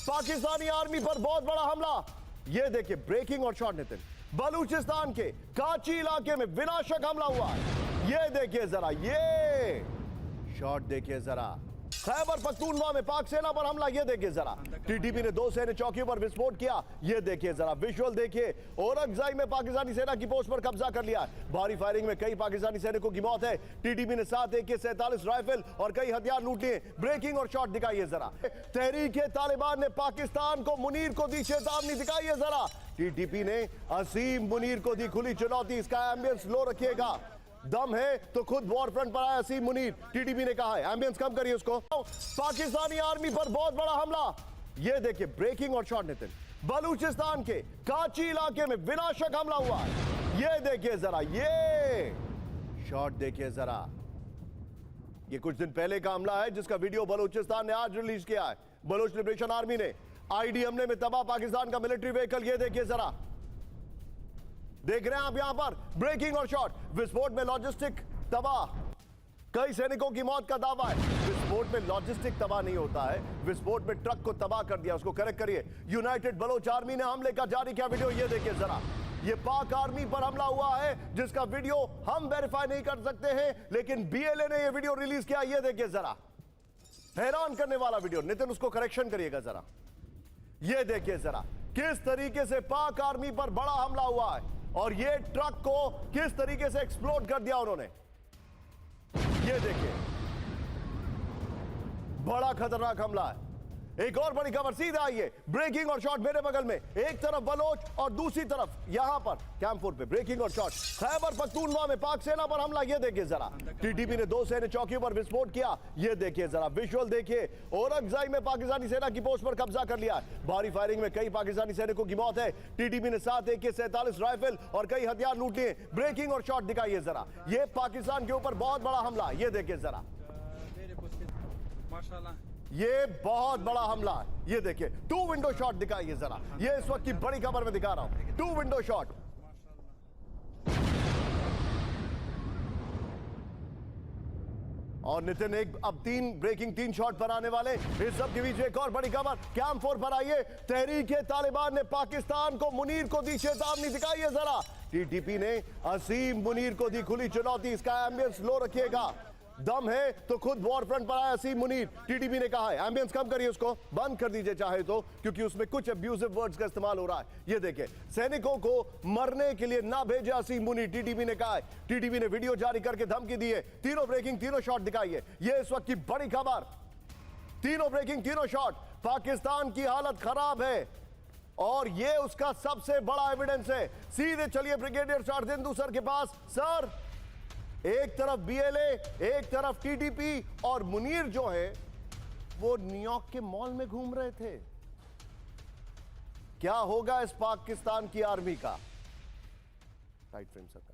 Pakistani army पर बहुत बड़ा हमला। यह देखिए ब्रेकिंग और शॉट नितिन, बलूचिस्तान के काची इलाके में विनाशक हमला हुआ है। यह देखिए जरा, ये शॉट देखिए जरा, खैबर पख्तूनख्वा में पाक सेना पर हमला। यह देखिए जरा, टीटीपी ने 2 सैन्य चौकियों पर विस्फोट किया। यह देखिए जरा विजुअल देखिए, औरंगज़ई में पाकिस्तानी सेना की पोस्ट पर कब्जा कर लिया। भारी फायरिंग में कई पाकिस्तानी सैनिकों की मौत है। टीटीपी ने 7 AK-47 राइफल और कई हथियार लूट लिए। ब्रेकिंग और शॉट दिखाइए जरा, तहरीक-ए-तालिबान ने पाकिस्तान को मुनीर को दी चेतावनी। दिखाइए जरा, टीटीपी ने असीम मुनीर को दी खुली चुनौती। इसका एम्बियंस लो रखिएगा, दम है तो खुद वॉर फ्रंट पर आए असीम मुनीर। टीटीपी ने कहा है एम्बियंस कम करिए उसको। पाकिस्तानी आर्मी पर बहुत बड़ा हमला। यह देखिए ब्रेकिंग और शॉट नितिन, बलूचिस्तान के काची इलाके में विनाशक हमला हुआ है। यह देखिए जरा, ये शॉट देखिए जरा, ये कुछ दिन पहले का हमला है जिसका वीडियो बलूचिस्तान ने आज रिलीज किया है। बलूच लिबरेशन आर्मी ने आईडी हमले में तबाह पाकिस्तान का मिलिट्री व्हीकल। यह देखिए जरा, देख रहे हैं आप यहां पर ब्रेकिंग और शॉट। विस्फोट में लॉजिस्टिक तबाह, कई सैनिकों की मौत का दावा है। विस्फोट में लॉजिस्टिक तबाह नहीं होता है, विस्फोट में ट्रक को तबाह कर दिया। उसको करेक्ट करिए। यूनाइटेड बलोच आर्मी ने हमले का जारी किया वीडियो। ये देखिए जरा, ये पाक आर्मी पर हमला हुआ है जिसका वीडियो हम वेरीफाई नहीं कर सकते हैं, लेकिन बीएलए ने यह वीडियो रिलीज किया। ये देखिए जरा, हैरान करने वाला वीडियो। नितिन उसको करेक्शन करिएगा जरा। ये देखिए जरा, किस तरीके से पाक आर्मी पर बड़ा हमला हुआ है और ये ट्रक को किस तरीके से एक्सप्लोड कर दिया उन्होंने। ये देखिए, बड़ा खतरनाक हमला है। एक और बड़ी खबर सीधा आई है, ब्रेकिंग और शॉट मेरे बगल में। एक तरफ बलोच और दूसरी तरफ यहां पर कैंपपुर पे ब्रेकिंग और शॉट। खैबर पख्तूनख्वा में पाक सेना पर हमला। यह देखिए जरा, टीटीपी ने 2 सैन्य चौकियों पर विस्फोट किया। यह देखिए जरा विजुअल देखिए, औरंगज़ई में पाकिस्तानी सेना की पोस्ट पर कब्जा कर लिया। भारी फायरिंग में कई पाकिस्तानी सैनिकों की मौत है। टीटीपी ने 7 AK-47 राइफल और कई हथियार लूट लिए। ब्रेकिंग और शॉट दिखाइए जरा, यह पाकिस्तान के ऊपर बहुत बड़ा हमला। यह देखिए जरा, माशाल्लाह, ये बहुत बड़ा हमला है। ये देखिए 2 विंडो शॉट दिखाइए जरा, ये इस वक्त की बड़ी खबर में दिखा रहा हूं। 2 विंडो शॉट। और नितिन अब 3 शॉट पर आने वाले। इस सब के बीच एक और बड़ी खबर कैंपपुर पर आई है। तहरीक-ए-तालिबान ने पाकिस्तान को मुनीर को दी चेतावनी। दिखाइए जरा, टीटीपी ने असीम मुनीर को दी खुली चुनौती। इसका एम्बियंस लो रखिएगा, दम है तो खुद वॉर फ्रंट पर आए असीम मुनीर। टीटीपी ने कहा है एम्बियंस कम करिए उसको, बंद कर दीजिए चाहे तो, क्योंकि उसमें कुछ अब्यूजिव वर्ड्स का इस्तेमाल हो रहा है। ये देखिए, सैनिकों को मरने के लिए ना भेजे असीम मुनीर, टीटीपी ने कहा है। टीटीपी ने वीडियो जारी करके धमकी दी है। तीनों ब्रेकिंग, तीनों शॉट दिखाइए। ये इस वक्त की बड़ी खबर, तीनों ब्रेकिंग, तीनों शॉट। पाकिस्तान की हालत खराब है और ये उसका सबसे बड़ा एविडेंस है। सीधे चलिए ब्रिगेडियर शारदेंदु सर के पास। सर, एक तरफ बीएलए, एक तरफ टीटीपी और मुनीर जो है वो न्यूयॉर्क के मॉल में घूम रहे थे। क्या होगा इस पाकिस्तान की आर्मी का? टाइट फ्रेम सर का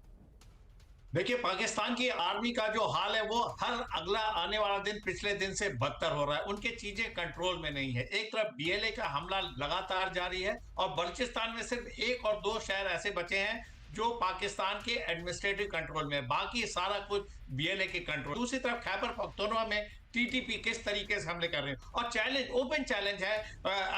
देखिए, पाकिस्तान की आर्मी का जो हाल है वो हर अगला आने वाला दिन पिछले दिन से बदतर हो रहा है। उनके चीजें कंट्रोल में नहीं है। एक तरफ बीएलए का हमला लगातार जारी है और बलूचिस्तान में सिर्फ 1 और 2 शहर ऐसे बचे हैं जो पाकिस्तान के एडमिनिस्ट्रेटिव कंट्रोल में, बाकी सारा कुछ बीएलए के कंट्रोल। दूसरी तरफ खैबर पख्तूनख्वा में टीटीपी किस तरीके से हमले कर रहे हैं और चैलेंज, ओपन चैलेंज है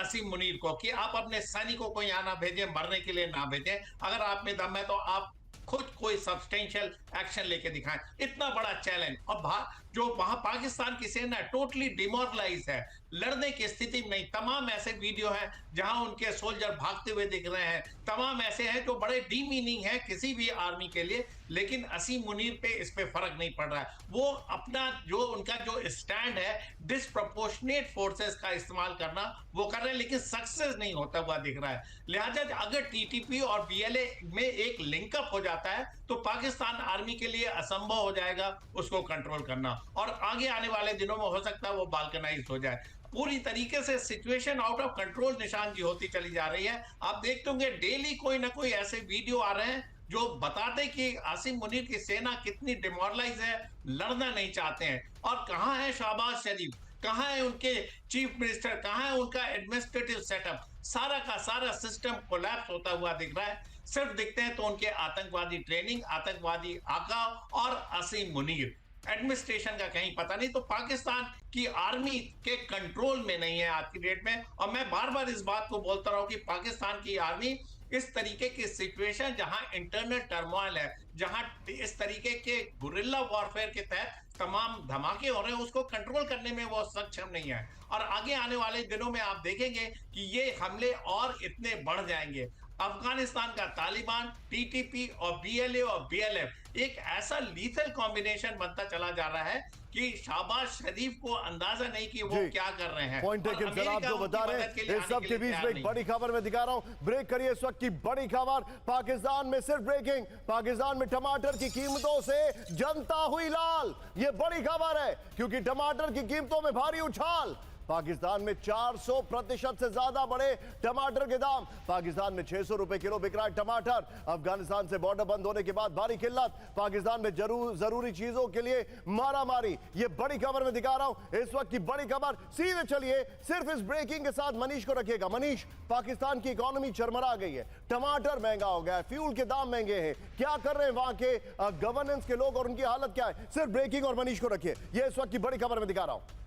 असीम मुनीर को कि आप अपने सैनिकों को यहां ना भेजें, मरने के लिए ना भेजें। अगर आप में दम है तो आप खुद कोई सब्सटेंशियल एक्शन लेके दिखाएं। इतना बड़ा चैलेंज। और जो वहां पाकिस्तान की सेना टोटली डिमोरलाइज है, लड़ने की स्थिति में नहीं। तमाम ऐसे वीडियो हैं जहां उनके सोल्जर भागते हुए दिख रहे हैं। तमाम ऐसे हैं जो बड़े डीमीनिंग है किसी भी आर्मी के लिए, लेकिन असीम मुनीर पे इस पे फर्क नहीं पड़ रहा है। वो अपना जो उनका जो स्टैंड है, डिसप्रोपोर्शनेट फोर्सेस का इस्तेमाल करना वो कर रहे हैं, लेकिन सक्सेस नहीं होता हुआ दिख रहा है। लिहाजा अगर टीटीपी और बीएलए में एक लिंकअप हो जाता है तो पाकिस्तान आर्मी के लिए असंभव हो जाएगा उसको कंट्रोल करना, और आगे आने वाले दिनों में हो सकता है वो बाल्कनाइज हो जाए। पूरी तरीके से सिचुएशन आउट ऑफ कंट्रोल निशान जी होती चली जा रही है। आप देखते होंगे डेली कोई ना कोई ऐसे वीडियो आ रहे हैं जो बताते कि आसिम मुनीर की सेना कितनी डिमोरलाइज है, लड़ना नहीं चाहते हैं। और कहां है शहबाज शरीफ, कहां है उनके चीफ मिनिस्टर, कहां है उनका एडमिनिस्ट्रेटिव सेटअप? सारा का सारा सिस्टम कोलैप्स होता हुआ दिख रहा है। सिर्फ दिखते हैं तो उनके आतंकवादी ट्रेनिंग, आतंकवादी आका और असीम मुनीर। एडमिनिस्ट्रेशन का कहीं पता नहीं। तो पाकिस्तान की आर्मी के कंट्रोल में नहीं है आज की डेट में। और मैं बार बार इस बात को बोलता रहा हूं कि पाकिस्तान की आर्मी इस तरीके की सिचुएशन जहां इंटरनल टर्मोइल है, जहां इस तरीके के गुरिल्ला वॉरफेयर के तहत तमाम धमाके हो रहे हैं, उसको कंट्रोल करने में वो सक्षम नहीं है। और आगे आने वाले दिनों में आप देखेंगे कि ये हमले और इतने बढ़ जाएंगे। अफगानिस्तान का तालिबान, टीटीपी और बीएलए और बीएलएफ एक ऐसा लीथल कॉम्बिनेशन बनता चला जा रहा है कि शाहबाज शरीफ को अंदाजा नहीं कि वो क्या कर रहे हैं। पॉइंट टेकन सर, आप जो बता रहे हैं इस सब के बीच में एक बड़ी खबर मैं दिखा रहा हूं, ब्रेक करिए इस वक्त की बड़ी खबर। पाकिस्तान में सिर्फ ब्रेकिंग, पाकिस्तान में टमाटर की कीमतों से जनता हुई लाल। ये बड़ी खबर है क्योंकि टमाटर की कीमतों में भारी उछाल। पाकिस्तान में 400% से ज्यादा बढ़े टमाटर के दाम। पाकिस्तान में 600 रुपए किलो बिक रहा है टमाटर। अफगानिस्तान से बॉर्डर बंद होने के बाद भारी किल्लत, पाकिस्तान में जरूरी चीजों के लिए मारामारी। ये बड़ी खबर मैं दिखा रहा हूं इस वक्त की बड़ी खबर। सीधे चलिए सिर्फ इस ब्रेकिंग के साथ मनीष को रखिएगा। मनीष, पाकिस्तान की इकोनॉमी चरमरा गई है, टमाटर महंगा हो गया है, फ्यूल के दाम महंगे हैं, क्या कर रहे हैं वहां के गवर्नेंस के लोग और उनकी हालत क्या है? सिर्फ ब्रेकिंग और मनीष को रखिए, ये इस वक्त की बड़ी खबर मैं दिखा रहा हूं।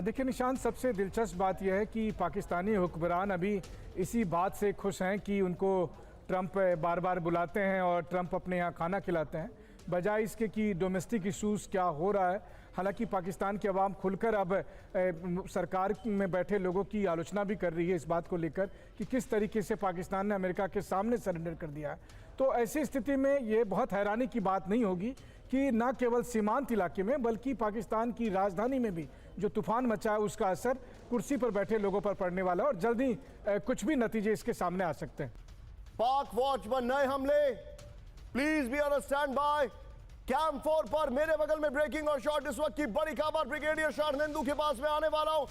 देखिए निशांत, सबसे दिलचस्प बात यह है कि पाकिस्तानी हुक्मरान अभी इसी बात से खुश हैं कि उनको ट्रंप बार बार बुलाते हैं और ट्रंप अपने यहाँ खाना खिलाते हैं, बजाय इसके कि डोमेस्टिक इशूज़ क्या हो रहा है। हालांकि पाकिस्तान की आवाम खुलकर अब सरकार में बैठे लोगों की आलोचना भी कर रही है इस बात को लेकर कि किस तरीके से पाकिस्तान ने अमेरिका के सामने सरेंडर कर दिया है। तो ऐसी स्थिति में ये बहुत हैरानी की बात नहीं होगी कि न केवल सीमांत इलाके में बल्कि पाकिस्तान की राजधानी में भी जो तूफान मचा है उसका असर कुर्सी पर बैठे लोगों पर पड़ने वाला है और जल्दी कुछ भी नतीजे इसके सामने आ सकते हैं। पाक वॉच पर नए हमले, please be on stand by. Camp 4 पर मेरे बगल में ब्रेकिंग और शॉट इस वक्त की बड़ी खबर। ब्रिगेडियर शारनेंदु के पास में आने वाला हूं।